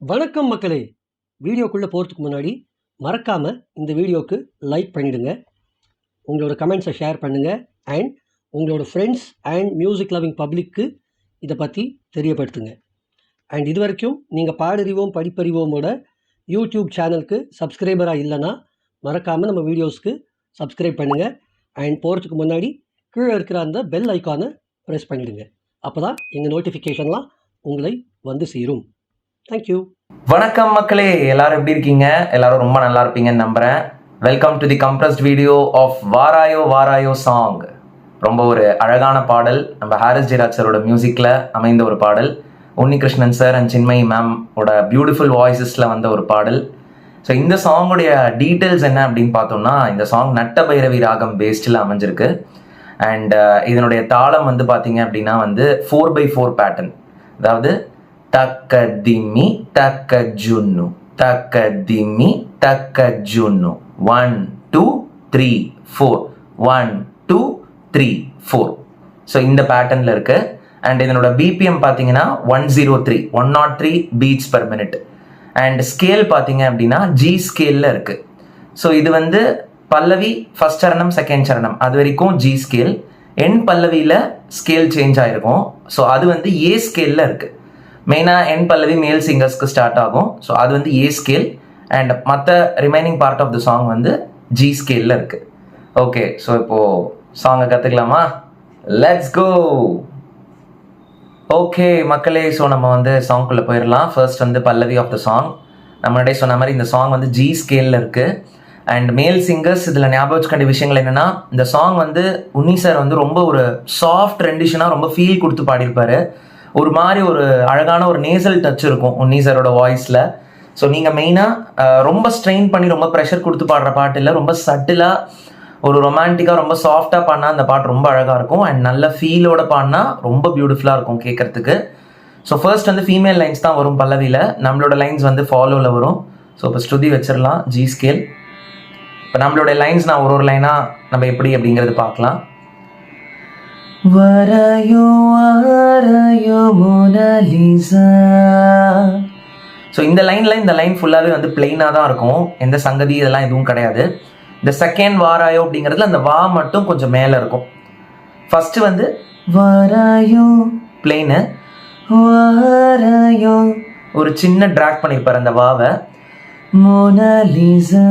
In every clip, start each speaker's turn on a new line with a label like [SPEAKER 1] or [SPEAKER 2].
[SPEAKER 1] வணக்கம் மக்களே! வீடியோக்குள்ளே போகிறதுக்கு முன்னாடி மறக்காமல் இந்த வீடியோவுக்கு லைக் பண்ணிவிடுங்க. உங்களோட கமெண்ட்ஸை ஷேர் பண்ணுங்கள். அண்ட் உங்களோட ஃப்ரெண்ட்ஸ் அண்ட் மியூசிக் லவ்விங் பப்ளிக்கு இதை பற்றி தெரியப்படுத்துங்க. அண்ட் இது வரைக்கும் நீங்கள் பாடறிவோம் படிப்பறிவோமோட யூடியூப் சேனலுக்கு சப்ஸ்கிரைபராக இல்லைன்னா மறக்காமல் நம்ம வீடியோஸ்க்கு சப்ஸ்கிரைப் பண்ணுங்கள். அண்ட் போகிறதுக்கு முன்னாடி கீழே இருக்கிற அந்த பெல் ஐக்கானை ப்ரெஸ் பண்ணிவிடுங்க. அப்போ தான் எங்கள் நோட்டிஃபிகேஷன்லாம் உங்களை வந்து சேரும். தேங்க்யூ.
[SPEAKER 2] வணக்கம் மக்களே, எல்லாரும் எப்படி இருக்கீங்க? எல்லாரும் ரொம்ப நல்லா இருப்பீங்கன்னு நம்புறேன். Welcome to the compressed video of Vaarayo Vaarayo song. ரொம்ப ஒரு அழகான பாடல், நம்ம ஹாரிஸ் ஜெயராஜ் சாரோட மியூசிக்கில் அமைந்த ஒரு பாடல். Unnikrishnan sir and Chinmayi ma'am ஓட பியூட்டிஃபுல் வாய்ஸஸில் வந்த ஒரு பாடல். ஸோ இந்த சாங்குடைய டீட்டெயில்ஸ் என்ன அப்படின்னு பார்த்தோம்னா, இந்த சாங் நட்ட பைரவி ராகம் பேஸ்டில் அமைஞ்சிருக்கு. அண்ட் இதனுடைய தாளம் வந்து பார்த்தீங்க அப்படின்னா வந்து 4/4 பேட்டர்ன். அதாவது தக்க திம்மி தக்க ஜுன்னு, தக்க திம்மி தக்க ஜுன்னு, 1 2 3 4, 1 2 3 4. ஸோ இந்த பேட்டர்னில் இருக்கு. அண்ட் இதனோட பிபிஎம் பார்த்தீங்கன்னா 103 beads per minute. And scale பார்த்தீங்க அப்படின்னா ஜி ஸ்கேலில் இருக்கு. ஸோ இது வந்து பல்லவி ஃபர்ஸ்ட் சரணம் செகண்ட் சரணம் அது வரைக்கும் ஜி ஸ்கேல். என் பல்லவியில் ஸ்கேல் சேஞ்ச் ஆகிருக்கும். ஸோ அது வந்து ஏ ஸ்கேலில் இருக்கு. மெயினாக என் பல்லவி மேல் சிங்கர்ஸ்க்கு ஸ்டார்ட் ஆகும். ஸோ அது வந்து ஏ ஸ்கேல். அண்ட் மற்ற remaining part of the song வந்து ஜி ஸ்கேலில் இருக்குது. ஓகே, ஸோ இப்போது சாங்கை கற்றுக்கலாமா? Let's go. ஓகே மக்களே, ஸோ நம்ம வந்து சாங்குள்ளே போயிடலாம். ஃபர்ஸ்ட் வந்து பல்லவி ஆஃப் த சாங். நம்ம முன்னாடியே சொன்ன மாதிரி இந்த சாங் வந்து ஜி ஸ்கேலில் இருக்குது. அண்ட் மேல் சிங்கர்ஸ் இதில் ஞாபகம் வச்சுக்க வேண்டிய விஷயங்கள் என்னென்னா, இந்த சாங் வந்து உன்னி சார் வந்து ரொம்ப ஒரு சாஃப்ட் ரெண்டிஷனாக ரொம்ப ஃபீல் கொடுத்து பாடியிருப்பார். ஒரு மாதிரி ஒரு அழகான ஒரு நேசல் டச் இருக்கும் உன்னி சாரோட வாய்ஸில். ஸோ நீங்கள் மெயினாக ரொம்ப ஸ்ட்ரெயின் பண்ணி ரொம்ப ப்ரெஷர் கொடுத்து பாடுற பாட்டு இல்லை, ரொம்ப சட்டிலாக ஒரு ரொமான்டிக்காக ரொம்ப சாஃப்டாக பாடினா அந்த பாட்டு ரொம்ப அழகாக இருக்கும். அண்ட் நல்ல ஃபீலோட பாடினா ரொம்ப பியூட்டிஃபுல்லாக இருக்கும் கேட்குறதுக்கு. ஸோ ஃபர்ஸ்ட் வந்து ஃபீமேல் லைன்ஸ் தான் வரும் பல்லவியில், நம்மளோட லைன்ஸ் வந்து ஃபாலோவில் வரும். ஸோ இப்போ ஸ்ருதி வச்சிடலாம் ஜி ஸ்கேல். இப்போ நம்மளோட லைன்ஸ் நான் ஒரு லைனாக நம்ம எப்படி அப்படிங்கிறது பார்க்கலாம். வராயோ வாராயோ மோனாலிசா. ஸோ இந்த லைன் ஃபுல்லாகவே வந்து பிளெயினாக தான் இருக்கும், எந்த சங்கதி இதெல்லாம் எதுவும் கிடையாது. இந்த செகண்ட் வாராயோ அப்படிங்கிறதுல அந்த வா மட்டும் கொஞ்சம் மேலே இருக்கும். ஃபர்ஸ்ட் வந்து வாராயோ பிளெயினு, வாராயோ ஒரு சின்ன ட்ராக் பண்ணியிருப்பார் அந்த வாவை. மோனாலிசா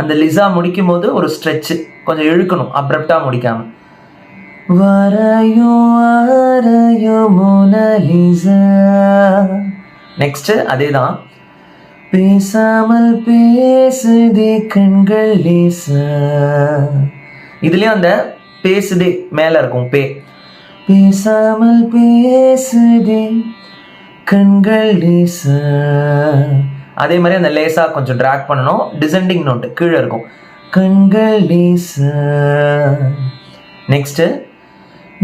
[SPEAKER 2] அந்த லிசா முடிக்கும் போது ஒரு ஸ்ட்ரெச்சு கொஞ்சம் இழுக்கணும், அப்ரப்டாக முடிக்காமல். வாராயோ வாராயோ மோனாலிசா. நெக்ஸ்ட் அதே தான். பேசாமல் பேசுதே கண்கள் லேசா. இதுலயும் அந்த பேசுதே மேல இருக்கும் பே. பேசாமல் பேசுதே கண்கள் லேசா. அதே மாதிரி அந்த லேசா கொஞ்சம் டிராக் பண்ணணும், டிசெண்டிங் நோட் கீழே இருக்கும். கண்கள் லேசா. நெக்ஸ்ட்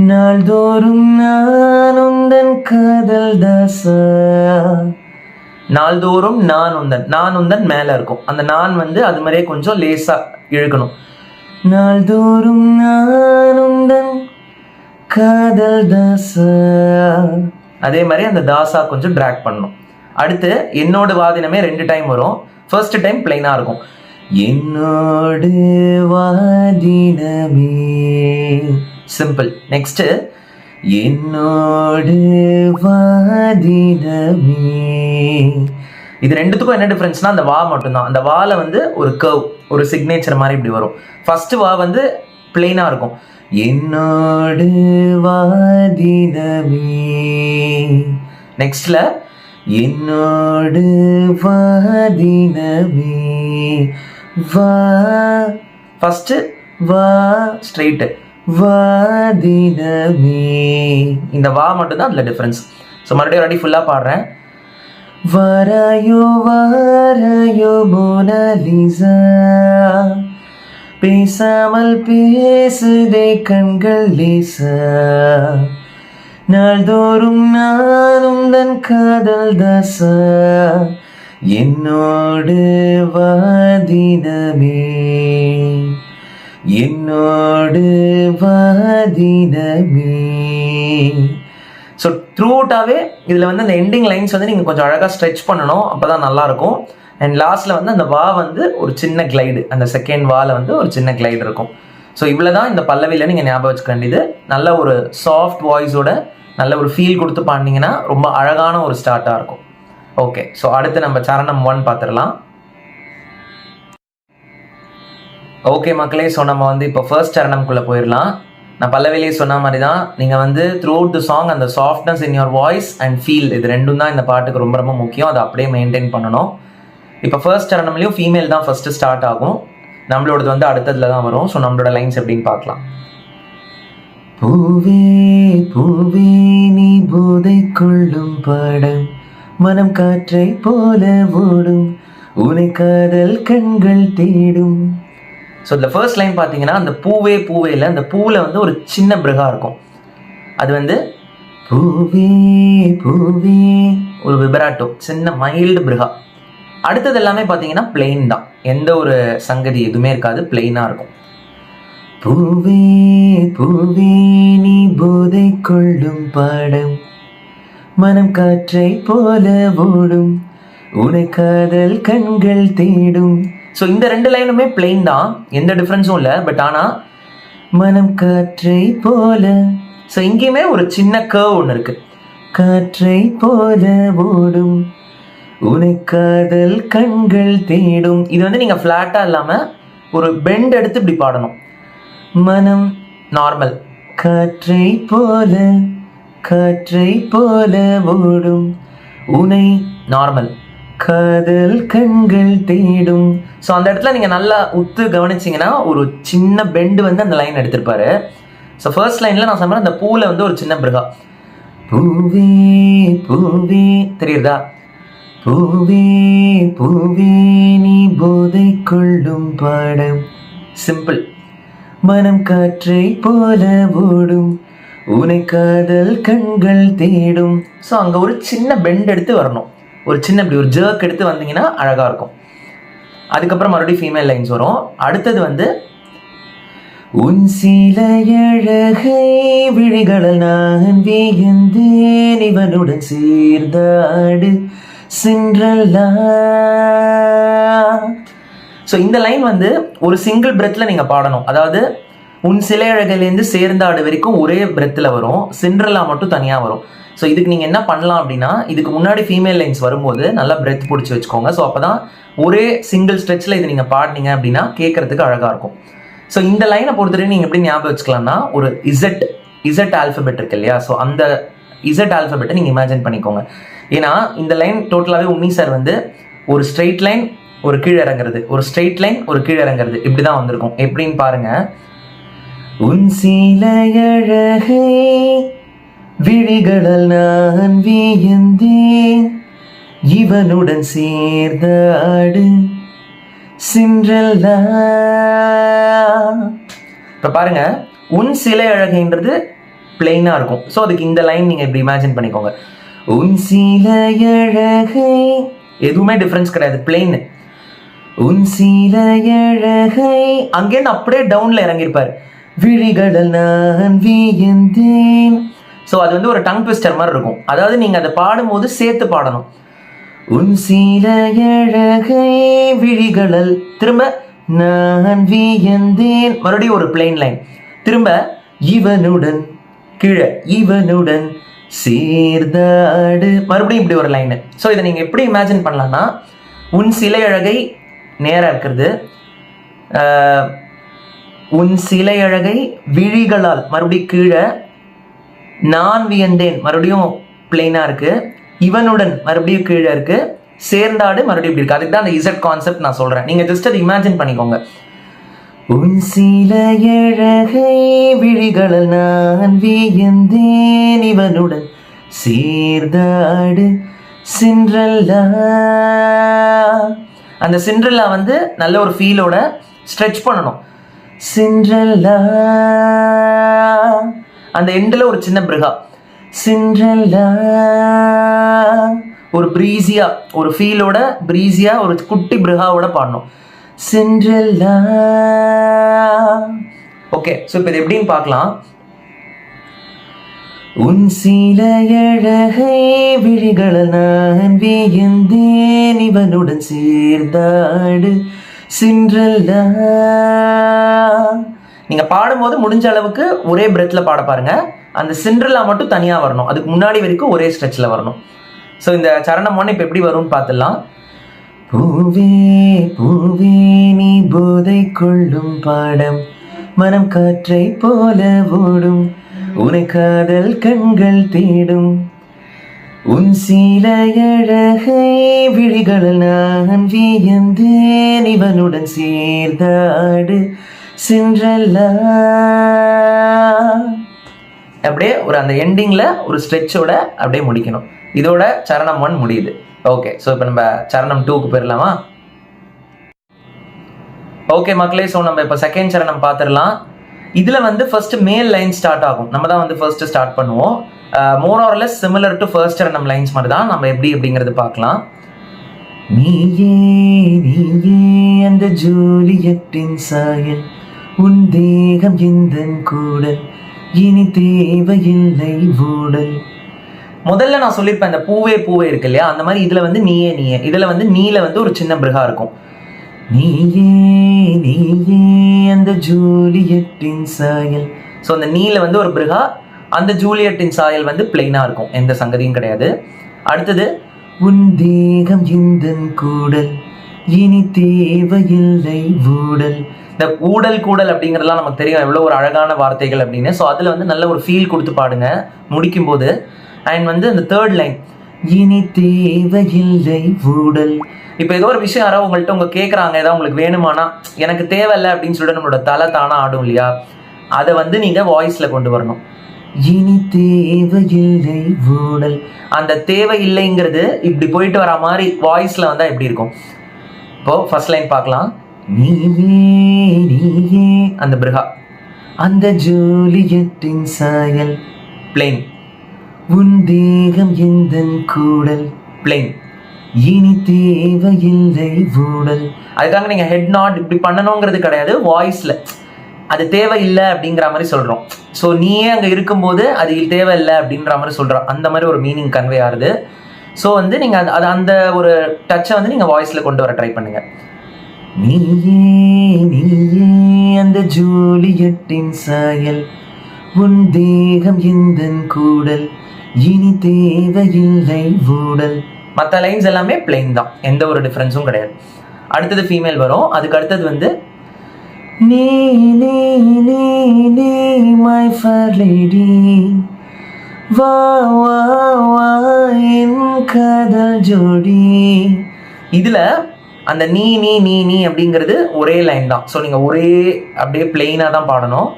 [SPEAKER 2] நாள்தோறும் நான் உந்தன் காதல் தாசா. நாள்தோறும் நான் உந்தன் மேல இருக்கும். அந்த நான் வந்து அது மாதிரியே கொஞ்சம் லேசா இழுக்கணும். நாள்தோறும் நான் உந்தன் காதல் தாசா. அதே மாதிரி அந்த தாசா கொஞ்சம் டிராக் பண்ணணும். அடுத்து என்னோட வாதினமே 2 டைம் வரும். ஃபர்ஸ்ட் டைம் பிளைனா இருக்கும். என்னோடு வாதினமே, சிம்பிள். நெக்ஸ்ட் என்னோடு வாதினமே. இது ரெண்டுத்துக்கும் என்ன டிஃபரன்ஸ்னா, அந்த வா மட்டும்தான். அந்த வால வந்து ஒரு கர்வ், ஒரு சிக்னேச்சர் மாதிரி இப்படி வரும். ஃபர்ஸ்ட் வா வந்து பிளெயினா இருக்கும். என்னோடு வாதினமே. நெக்ஸ்ட்ல என்னோடு வாதினமே. வா ஃபர்ஸ்ட் வா ஸ்ட்ரெயிட், வாதினமே. இந்த வா மட்டும்தான் அதில் டிஃபரன்ஸ். ஸோ மறுபடியும் ரெடி ஃபுல்லாக பாடுறேன். வாராயோ வாராயோ மோனாலிசா. பேசாமல் பேசுதே கண்கள் லேசா. நாள்தோறும் நான் உந்தன் காதல் தாசா. என்னோடு வாதினமே, என்னோடு வாதினமே. ஸோ த்ரூ அவுட்டாகவே இதில் வந்து அந்த எண்டிங் லைன்ஸ் வந்து நீங்கள் கொஞ்சம் அழகாக ஸ்ட்ரெச் பண்ணணும், அப்போ தான் நல்லாயிருக்கும். அண்ட் லாஸ்ட்டில் வந்து அந்த வா வந்து ஒரு சின்ன கிளைடு, அந்த செகண்ட் வாவில் வந்து ஒரு சின்ன கிளைடு இருக்கும். ஸோ இவ்வளோ தான் இந்த பல்லவியில் நீங்கள் ஞாபகம் வச்சுக்க வேண்டியது. நல்ல ஒரு சாஃப்ட் வாய்ஸோட நல்ல ஒரு ஃபீல் கொடுத்து பாடினீங்கன்னா ரொம்ப அழகான ஒரு ஸ்டார்ட்டாக இருக்கும். ஓகே, ஸோ அடுத்து நம்ம சரணம் 1 பார்த்துடலாம். ஓகே மக்களே, ஸோ நம்ம வந்து இப்போ ஃபர்ஸ்ட் சரணம்குள்ளே போயிடலாம். நான் பல்லவிலேயே சொன்ன மாதிரி தான், நீங்கள் வந்து த்ரூ அவுட் தி சாங் அந்த softness in your voice and feel, இது ரெண்டும் தான் இந்த பாட்டுக்கு ரொம்ப ரொம்ப முக்கியம். அதை அப்படியே மெயின்டைன் பண்ணணும். இப்போ ஃபர்ஸ்ட் சரணம்லையும் ஃபீமேல் தான் ஃபர்ஸ்ட் ஸ்டார்ட் ஆகும், நம்மளோடது வந்து அடுத்ததுல தான் வரும். ஸோ நம்மளோட லைன்ஸ் எப்படின்னு பார்க்கலாம். பூவே பூவே நீ போதை கொள்ளும் பாடம், மனம் காற்றை போல ஓடும், உனை காதல் கண்கள் தேடும். ஸோ இந்த ஃபர்ஸ்ட் லைன் பார்த்தீங்கன்னா அந்த பூவே பூவேல அந்த பூவில் வந்து ஒரு சின்ன பிருகா இருக்கும். அது வந்து பூவே பூவே ஒரு விபராட்டோ, சின்ன மைல்டு பிருகா. அடுத்தது எல்லாமே பார்த்தீங்கன்னா பிளெயின் தான், எந்த ஒரு சங்கதி எதுவுமே இருக்காது, பிளெயினாக இருக்கும். பூவே பூவே நீ போதை கொள்ளும் பாடம், மனம் காற்றை போல ஓடும், உனை காதல் கண்கள் தேடும். ஸோ இந்த 2 லைனுமே பிளெயின் தான், எந்த டிஃப்ரென்ஸும் இல்லை. பட் ஆனால் மனம் காற்றை போல, ஸோ இங்கேயுமே ஒரு சின்ன கர்வ் ஒன்று இருக்கு. காற்றை போல ஓடும், உனை காதல் கண்கள் தேடும். இது வந்து நீங்கள் ஃப்ளாட்டாக இல்லாமல் ஒரு பெண்ட் எடுத்து இப்படி பாடணும். மனம் நார்மல், காற்றை போல காற்றை போல ஓடும், உனை நார்மல், காதல் கண்கள் தேடும். ஸோ அந்த இடத்துல நீங்கள் நல்லா உத்து கவனிச்சிங்கன்னா ஒரு சின்ன பெண்டு வந்து அந்த லைன் எடுத்திருப்பாரு. ஸோ ஃபர்ஸ்ட் லைனில் நான் சொன்ன அந்த பூவில் வந்து ஒரு சின்ன பிருகா, பூவே பூவே தெரியுதா, பூவே பூவே நீ போதை கொள்ளும் பாடம், சிம்பிள், மனம் காற்றை போல ஓடும், உனை காதல் கண்கள் தேடும். ஸோ அங்கே ஒரு சின்ன பெண்ட் எடுத்து வரணும், ஒரு சின்ன இப்படி ஒரு ஜர்க் எடுத்து வந்தீங்கன்னா அழகாக இருக்கும். அதுக்கப்புறம் மறுபடியும் ஃபீமேல் லைன்ஸ் வரும். அடுத்தது வந்து உன் சில அழகை விழிகளில் நான் வியந்தேன், இவனுடன் சேர்ந்தாடு சிண்ட்ரெல்லா. ஸோ இந்த லைன் வந்து ஒரு சிங்கிள் பிரெத்தில் நீங்கள் பாடணும். அதாவது உன் சிலை அழகிலேருந்து சேர்ந்தாடு வரைக்கும் ஒரே பிரெத்தில் வரும், சிண்ட்ரெல்லா மட்டும் தனியாக வரும். ஸோ இதுக்கு நீங்கள் என்ன பண்ணலாம் அப்படின்னா, இதுக்கு முன்னாடி ஃபீமேல் லைன்ஸ் வரும்போது நல்லா பிரெத் பிடிச்சி வச்சுக்கோங்க. ஸோ அப்போ தான் ஒரே சிங்கிள் ஸ்ட்ரெச்சில் இது நீங்கள் பாடினீங்க அப்படின்னா கேட்குறதுக்கு அழகாக இருக்கும். ஸோ இந்த லைனை பொறுத்தவரைக்கும் நீங்கள் எப்படி ஞாபகம் வச்சுக்கலாம்னா, ஒரு இசட் ஆல்ஃபபெட் இருக்கு இல்லையா, ஸோ அந்த இசட் ஆல்ஃபபெட்டை நீங்கள் இமேஜின் பண்ணிக்கோங்க. ஏன்னா இந்த லைன் டோட்டலாகவே உன்னி சார் வந்து ஒரு ஸ்ட்ரெயிட் லைன் ஒரு கீழே இறங்குறது, ஒரு ஸ்ட்ரெயிட் லைன் ஒரு கீழே இறங்குறது, இப்படி தான் வந்திருக்கும். எப்படின்னு பாருங்கள். உன் சிலை அழகை விழிகளில் நான் வியந்தேன், இவனுடன் சேர்ந்தாடு சிண்ட்ரெல்லா. இப்போ பாருங்க, உன் சிலை அழகைன்றது பிளெயினாக இருக்கும். ஸோ அதுக்கு இந்த லைன் நீங்கள் இப்படி இமேஜின் பண்ணிக்கோங்க. உன் சிலை அழகை, எதுவுமே டிஃப்ரென்ஸ் கிடையாது, பிளெயின். உன் சிலை அழகை, அங்கேருந்து அப்படியே டவுனில் இறங்கியிருப்பார். விழிகளில் நான் வியந்தேன். ஸோ அது வந்து ஒரு டங் ட்விஸ்டர் மாதிரி இருக்கும். அதாவது நீங்கள் அதை பாடும்போது சேர்த்து பாடணும். உன் சிலை அழகை விழிகளில், திரும்ப நான் வியந்தேன், மறுபடியும் ஒரு பிளெயின் லைன், திரும்ப இவனுடன் கீழே, இவனுடன் சேர்ந்தாடு, மறுபடியும் இப்படி ஒரு லைனு. ஸோ இதை நீங்கள் எப்படி இமேஜின் பண்ணலான்னா, உன் சிலை அழகை நேராக இருக்கிறது, உன் சிலை அழகை விழிகளால் மறுபடியும் கீழே, நான் வியந்தேன் மறுபடியும் பிளெயினாக இருக்குது, இவனுடன் மறுபடியும் கீழே இருக்குது, சேர்ந்தாடு மறுபடியும் இப்படி இருக்குது. அதுக்கு தான் அந்த இசட் கான்செப்ட் நான் சொல்கிறேன். நீங்கள் ஜஸ்ட் அதை இமேஜின் பண்ணிக்கோங்க. உன் சிலை அழகை விழிகளில் நான் வியந்தேன், இவனுடன் சேர்ந்தாடு சிண்ட்ரெல்லா. அந்த சிண்ட்ரெல்லா வந்து நல்ல ஒரு ஃபீலோட ஸ்ட்ரெச் பண்ணணும். சிண்ட்ரெல்லா, அந்த எண்டில் ஒரு சின்ன பிருகா, சிண்ட்ரெல்லா, ஒரு ப்ரீஸியா, ஒரு ஃபீலோட ப்ரீஸியா ஒரு குட்டி பிருகாவோட பாடணும். சிண்ட்ரெல்லா. ஓகே, ஸோ இப்போ இது எப்படின்னு பார்க்கலாம். உன் சில அழகை விழிகளை நான் வியந்தேன் இவனுடன் சேர்ந்தாடு சிண்ட்ரெல்லா. நீங்க பாடும்போது முடிஞ்ச அளவுக்கு ஒரே பிரெத்ல பாட பாருங்க. அந்த சிண்ட்ரெல்லா மட்டும் தனியா வரணும், அதுக்கு முன்னாடி வரைக்கும் ஒரே ஸ்ட்ரெச்ல வரணும். ஸோ இந்த சரணம் 1 இப்போ எப்படி வரும்னு பார்த்துடலாம். பூவே பூவே நீ போதை கொள்ளும் பாடம், மனம் காற்றை போல ஓடும், உனை காதல் கண்கள் தேடும், உன் சீல அழகை விழிகளில் நான் வியந்தேன் இவனுடன் சேர்ந்தாடு சிண்ட்ரெல்லா. அப்படியே ஒரு அந்த எண்டிங்கில் ஒரு ஸ்ட்ரெச்சோட அப்படியே முடிக்கணும். இதோட சரணம் 1 முடியுது. ஓகே, ஸோ இப்போ நம்ம சரணம் 2க்கு போயிடலாமா? ஓகே மக்களே, ஸோ நம்ம இப்போ செகண்ட் சரணம் பார்த்துடலாம். இதில் வந்து ஃபர்ஸ்ட் மேல் லைன் ஸ்டார்ட் ஆகும். நம்ம தான் வந்து ஃபர்ஸ்ட் ஸ்டார்ட் பண்ணுவோம். More or less similar to first சரணம் லைன்ஸ் மாதிரி தான். நம்ம எப்படி அப்படிங்கிறது பார்க்கலாம். நீயே நீயே அந்த ஜூலியட்டின் சாயல், உன் தேகம் எந்தன் கூடல், இனி தேவையில்லை ஊடல். முதல்ல நான் சொல்லியிருப்பேன் இந்த பூவே பூவே இருக்கு இல்லையா, அந்த மாதிரி இதுல வந்து நீயே நீயே, இதுல வந்து நீல வந்து ஒரு சின்ன பிருகா இருக்கும். நீயே நீயே அந்த ஜூலியட்டின் சாயல். ஸோ அந்த நீல வந்து ஒரு பிருகா, அந்த ஜூலியட்டின் சாயல் வந்து பிளெயினா இருக்கும், எந்த சங்கதியும் கிடையாது. அடுத்தது உன் தேகம் எந்தன் கூடல், இனி தேவையில்லை ஊடல். இந்த ஊடல் கூடல் அப்படிங்கிறதுலாம் நமக்கு தெரியும் எவ்வளோ ஒரு அழகான வார்த்தைகள் அப்படின்னு. ஸோ அதில் வந்து நல்ல ஒரு ஃபீல் கொடுத்து பாடுங்க முடிக்கும் போது. அண்ட் வந்து இந்த தேர்ட் லைன் இனி தேவையில்லை ஊடல். இப்போ ஏதோ ஒரு விஷயம் யாராவது உங்கள்கிட்ட உங்க கேட்குறாங்க, ஏதாவது உங்களுக்கு வேணுமானா எனக்கு தேவையில்லை அப்படின்னு சொல்லிட்டு நம்மளோட தலை தானா ஆடும் இல்லையா, அதை வந்து நீங்கள் வாய்ஸில் கொண்டு வரணும். இனி தேவையில்லை ஊடல். அந்த தேவையில்லைங்கிறது இப்படி போயிட்டு வர மாதிரி வாய்ஸில் வந்தால் எப்படி இருக்கும்? இப்போ ஃபர்ஸ்ட் லைன் பார்க்கலாம். நீயே நீயே அந்த பிருகா, அந்த ஜூலியட்டின் சாயல் பிளெயின், உன் தேகம் எந்தன் கூடல் பிளெயின், இனி தேவையில்லை ஊடல். அதுக்காக நீங்க ஹெட் நாட் இப்படி பண்ணணுங்கிறது கிடையாது, வாய்ஸ்ல அது தேவையில்லை அப்படிங்கிற மாதிரி சொல்றோம். ஸோ நீயே அங்கே இருக்கும்போது அது தேவையில்லை அப்படின்ற மாதிரி சொல்றோம், அந்த மாதிரி ஒரு மீனிங் கன்வே ஆகுது. ஸோ வந்து நீங்க அது அந்த ஒரு டச்சை வந்து நீங்க வாய்ஸ்ல கொண்டு வர ட்ரை பண்ணுங்க. நீயே நீயே அந்த ஜூலியட்டின் சாயல், உன் தேகம் எந்தன் கூடல், இனி தேவையில்லை ஊடல். மற்ற லைன்ஸ் எல்லாமே பிளெயின் தான், எந்த ஒரு டிஃப்ரென்ஸும் கிடையாது. அடுத்தது ஃபீமேல் வரும். அதுக்கு அடுத்தது வந்து நீ நீ நீ நீ மை ஃபேர் லேடி, வா வா வா என் காதல் ஜோடி. இதுல அந்த நீ நீ நீ நீ அப்படிங்கிறது ஒரே லைன் தான். ஸோ நீங்க ஒரே அப்படியே பிளெயினா தான் பாடணும்.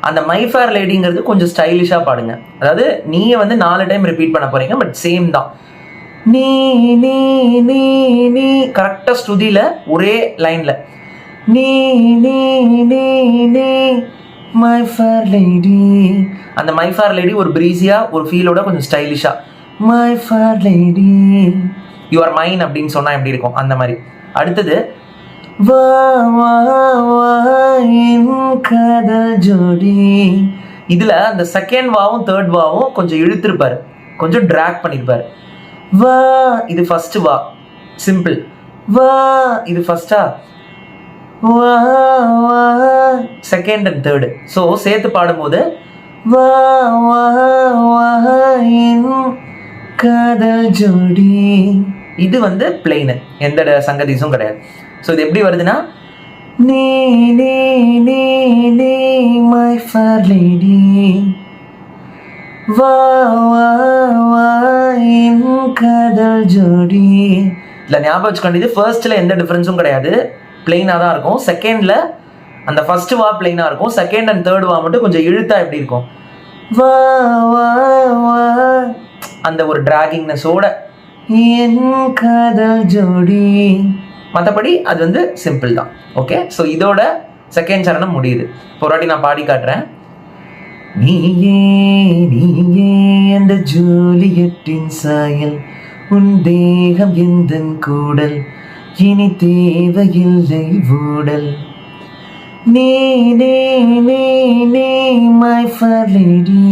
[SPEAKER 2] அந்த மை ஃபேர் லேடிங்கிறது கொஞ்சம் ஸ்டைலிஷா பாடுங்க. அதாவது நீங்க வந்து 4 டைம் ரிப்பீட் பண்ண போறீங்க, பட் சேம் தான். நீ நீ நீ நீ கரெக்டா ஸ்ருதியில ஒரே லைன்ல நீ நீ நீ நீ மை ஃபேர் லேடி. அந்த மை ஃபேர் லேடி ஒரு பிரீஸியா ஒரு ஃபீலோட கொஞ்சம் ஸ்டைலிஷா my fair lady, you are mine அப்படின்னு சொன்னா எப்படி இருக்கும் அந்த மாதிரி. அடுத்தது வா வா வா என் காதல் ஜோடி. இதுல அந்த செகண்ட் வாவும் தேர்ட் வாவும் கொஞ்சம் இழுத்திருப்பாரு, கொஞ்சம் டிராக் பண்ணிருப்பாரு. வா இது ஃபர்ஸ்ட் வா சிம்பிள், வா இது ஃபர்ஸ்டா, வா வா செகண்ட் அண்ட் தேர்டு. ஸோ சேர்த்து பாடும்போது வா வா வா என் காதல் ஜோடி. இது வந்து பிளெயின், எந்த சங்கதிஸும் கிடையாது. ஸோ இது எப்படி வருதுன்னா நீ நீ நீ நீ மை ஃபேர் லேடி, வா வா வா என் காதல் ஜோடி. இல்லை ஞாபகம் வச்சுக்கொண்டு, இது ஃபர்ஸ்ட்ல எந்த டிஃப்ரென்ஸும் கிடையாது, பிளெயினாக தான் இருக்கும். செகண்ட்ல அந்த ஃபர்ஸ்ட் வா பிளெயினாக இருக்கும், செகண்ட் அண்ட் தேர்ட் வா மட்டும் கொஞ்சம் இழுத்தா எப்படி இருக்கும், வா வா வா அந்த ஒரு டிராகிங்னஸோட என் காதல் ஜோடி. மற்றபடி அது வந்து சிம்பிள் தான். ஓகே, ஸோ இதோட செகண்ட் சரணம் முடியுது. ஒரு வாட்டி நான் பாடி காட்டுறேன். நீயே நீயே அந்த ஜூலியட்டின் சாயல், உன் தேகம் எந்தன் கூடல், இனி தேவையில்லை ஊடல். நீ நீ நீ நீ மை ஃபேர் லேடி,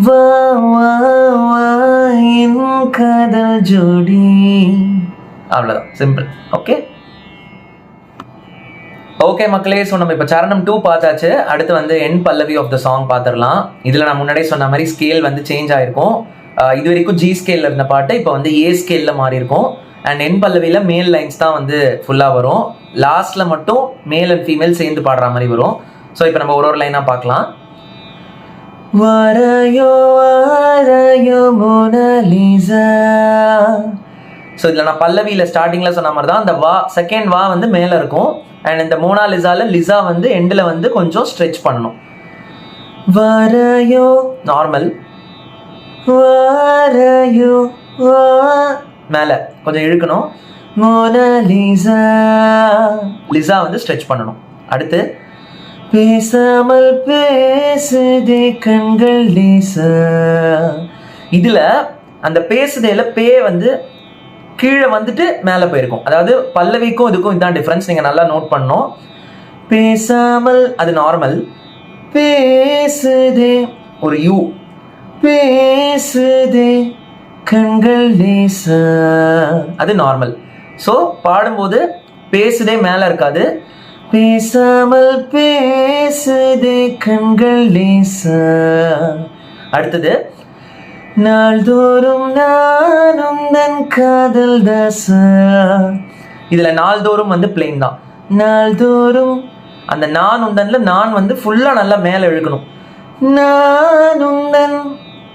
[SPEAKER 2] வா ஜோடி. அவ்வளோதான், சிம்பிள். ஓகே ஓகே மக்களே, ஸோ நம்ம இப்போ சரணம் 2 பார்த்தாச்சு. அடுத்து வந்து என் பல்லவி ஆஃப் த சாங் பார்த்துடலாம். இதில் நான் முன்னாடியே சொன்ன மாதிரி ஸ்கேல் வந்து சேஞ்ச் ஆகிருக்கும். இது வரைக்கும் ஜி ஸ்கேலில் இருந்த பாட்டு இப்போ வந்து ஏ ஸ்கேலில் மாறி இருக்கும். அண்ட் என் பல்லவியில் மேல் லைன்ஸ் தான் வந்து ஃபுல்லாக வரும். லாஸ்ட்டில் மட்டும் மேல் அண்ட் ஃபீமேல் சேர்ந்து பாடுற மாதிரி வரும். ஸோ இப்போ நம்ம ஒரு லைனாக பார்க்கலாம். வாராயோ வாராயோ மோனாலிசா. ஸோ இதில் நான் பல்லவியில் ஸ்டார்டிங்கில் சொன்ன மாதிரி தான் அந்த வா, செகண்ட் வா வந்து மேலே இருக்கும். அண்ட் இந்த மோனாலிசாவில் லிசா வந்து எண்டில் வந்து கொஞ்சம் ஸ்ட்ரெச் பண்ணணும். வாராயோ நார்மல், வாராயோ வா மேலே கொஞ்சம் இழுக்கணும். மோனாலிசா லிசா வந்து ஸ்ட்ரெச் பண்ணணும். அடுத்து பேசாமல் பேசுதே கண்கள் லேசா. இதில் அந்த பேசுதேல பே வந்து கீழே வந்துட்டு மேலே போயிருக்கும். அதாவது பல்லவிக்கும் இதுக்கும் இதுதான் டிஃப்ரென்ஸ், நீங்கள் நல்லா நோட் பண்ணணும். பேசாமல் அது நார்மல், பேசுதே ஒரு யூ, பேசுதே கண்கள் லேசா அது நார்மல். ஸோ பாடும்போது பேசுதே மேலே இருக்காது, பேசாமல் பேசுதே கண்கள் லேசா. அடுத்தது நாள்தோறும் நானும் தன் காதல் தாசா. இதுல நாள்தோறும் வந்து பிளெயின் தான். நாள்தோறும் அந்த நான் உந்தன்ல நான் வந்து ஃபுல்லா நல்லா மேல இழுக்கணும். நான் உந்தன்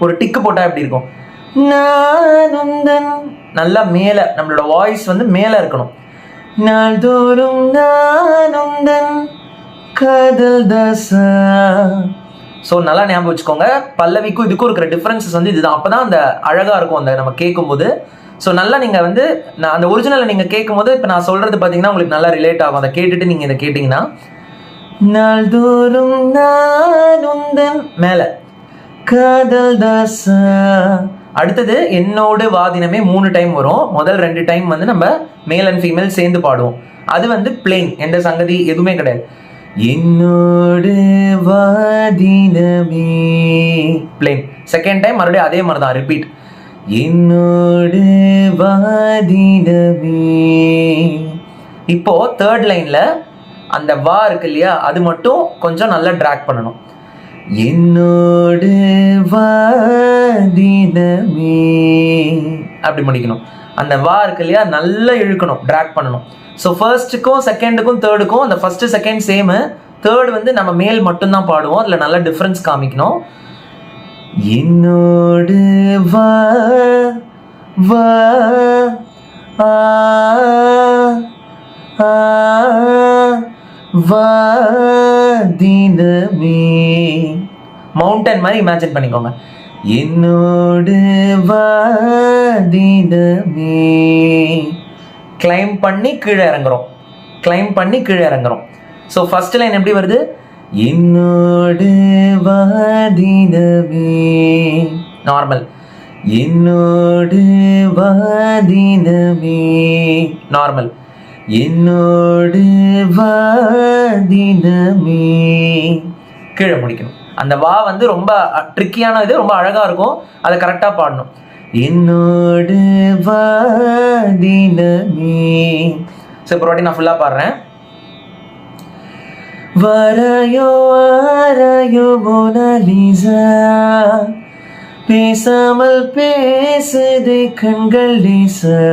[SPEAKER 2] ஒரு டிக்கு போட்டா எப்படி இருக்கும், நான் உந்தன் நல்லா மேல நம்மளோட வாய்ஸ் வந்து மேல இருக்கணும். நாள்தோறும் நான் உந்தன் காதல் தாசா. ஸோ நல்லா ஞாபகம் வச்சுக்கோங்க, பல்லவிக்கும் இதுக்கும் இருக்கிற டிஃப்ரென்சஸ் வந்து இதுதான். அப்போ தான் அந்த அழகாக இருக்கும் அந்த நம்ம கேட்கும்போது. ஸோ நல்லா நீங்கள் வந்து நான் அந்த ஒரிஜினலை நீங்கள் கேட்கும்போது இப்போ நான் சொல்கிறது பார்த்தீங்கன்னா உங்களுக்கு நல்லா ரிலேட் ஆகும். அதை கேட்டுட்டு நீங்கள் இதை கேட்டிங்கன்னா நாள்தோறும் நான் உந்தன் மேலே காதல் தாசா. அடுத்தது என்னோடு வாதினமே 3 டைம் வரும். முதல் 2 டைம் வந்து நம்ம மேல் அண்ட் ஃபீமேல் சேர்ந்து பாடுவோம். அது வந்து பிளெயின், எந்த சங்கதி எதுவுமே கிடையாது. என்னோடு வாதினமே பிளேன். செகண்ட் டைம் மறுபடியும் அதே மாதிரி தான், ரிப்பீட். என்னோடு வாதினமே. இப்போ தேர்ட் லைன்ல அந்த வா இருக்கு இல்லையா, அது மட்டும் கொஞ்சம் நல்லா ட்ராக் பண்ணணும். என்னோடு வாதினமே அப்படி முடிக்கணும். அந்த வா இருக்கு இல்லையா நல்லா இழுக்கணும், ட்ராக் பண்ணணும். ஸோ ஃபர்ஸ்ட்டுக்கும் செகண்டுக்கும் தேர்டுக்கும் அந்த ஃபர்ஸ்ட் செகண்ட் சேமு, தேர்ட் வந்து நம்ம மேல் மட்டும்தான் பாடுவோம். அதில் நல்லா டிஃப்ரென்ஸ் காமிக்கணும். என்னோடு வா வா ஆ ஆ வாதினமே. மவுண்டன் மாதிரி இமேஜின் பண்ணிக்கோங்க. என்னோடு வாதினமே. கிளைம் பண்ணி கீழே இறங்குறோம், கிளைம் பண்ணி கீழே இறங்குறோம். ஸோ ஃபர்ஸ்ட் லைன் எப்படி வருது, என்னோடு வாதினமே நார்மல், என்னோடு வாதினமே நார்மல், என்னோடு வாதினமே கீழே முடிக்கணும். அந்த வா வந்து ரொம்ப ட்ரிக்கியான இது, ரொம்ப அழகாக இருக்கும், அதை கரெக்டாக பாடணும். என்னோடு வாதினமே. ஸோ இப்போ வாட்டி நான் ஃபுல்லாக பாடுறேன். வாராயோ வாராயோ மோனாலிசா, பேசாமல் பேசுதே கண்கள் லேசா,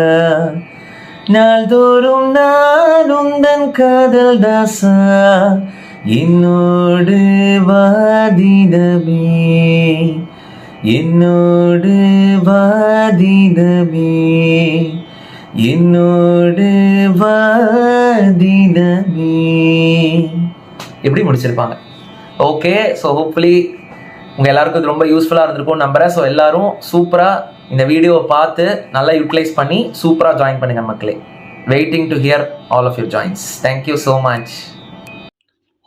[SPEAKER 2] நாள்தோறும் நான் உந்தன் காதல் தாசா, என்னோடு வாதினமே, என்னோடு வாதினமே, என்னோடு வாதினமே. எப்படி முடிச்சிருப்பாங்க. ஓகே, ஸோ ஹோப்ஃபுல்லி உங்கள் எல்லாருக்கும் இது ரொம்ப யூஸ்ஃபுல்லாக இருந்திருக்கும்னு நம்புகிறேன். ஸோ எல்லோரும் சூப்பராக இந்த வீடியோவை பார்த்து நல்லா யூட்டிலைஸ் பண்ணி சூப்பராக ஜாயின் பண்ணுங்கள் மக்களே. Waiting to hear all of your joins. Thank you so much.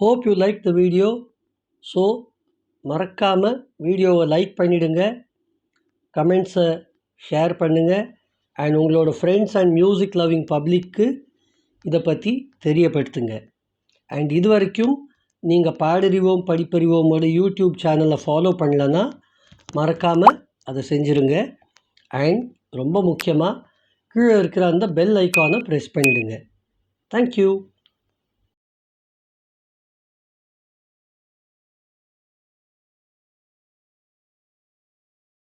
[SPEAKER 1] Hope you like the video. So மறக்காமல் வீடியோவை லைக் பண்ணிவிடுங்க, கமெண்ட்ஸை ஷேர் பண்ணுங்கள், அண்ட் உங்களோட ஃப்ரெண்ட்ஸ் அண்ட் மியூசிக் லவ்விங் பப்ளிக்கு இதை பற்றி தெரியப்படுத்துங்க. அண்ட் இது வரைக்கும் நீங்கள் பாடறிவோம் படிப்பறிவோமோட யூடியூப் சேனலை ஃபாலோ பண்ணலன்னா மறக்காமல் அதை செஞ்சுருங்க. அண்ட் ரொம்ப முக்கியமாக கீழே இருக்கிற அந்த பெல் ஐக்கானை ப்ரெஸ் பண்ணிவிடுங்க. தேங்க்யூ.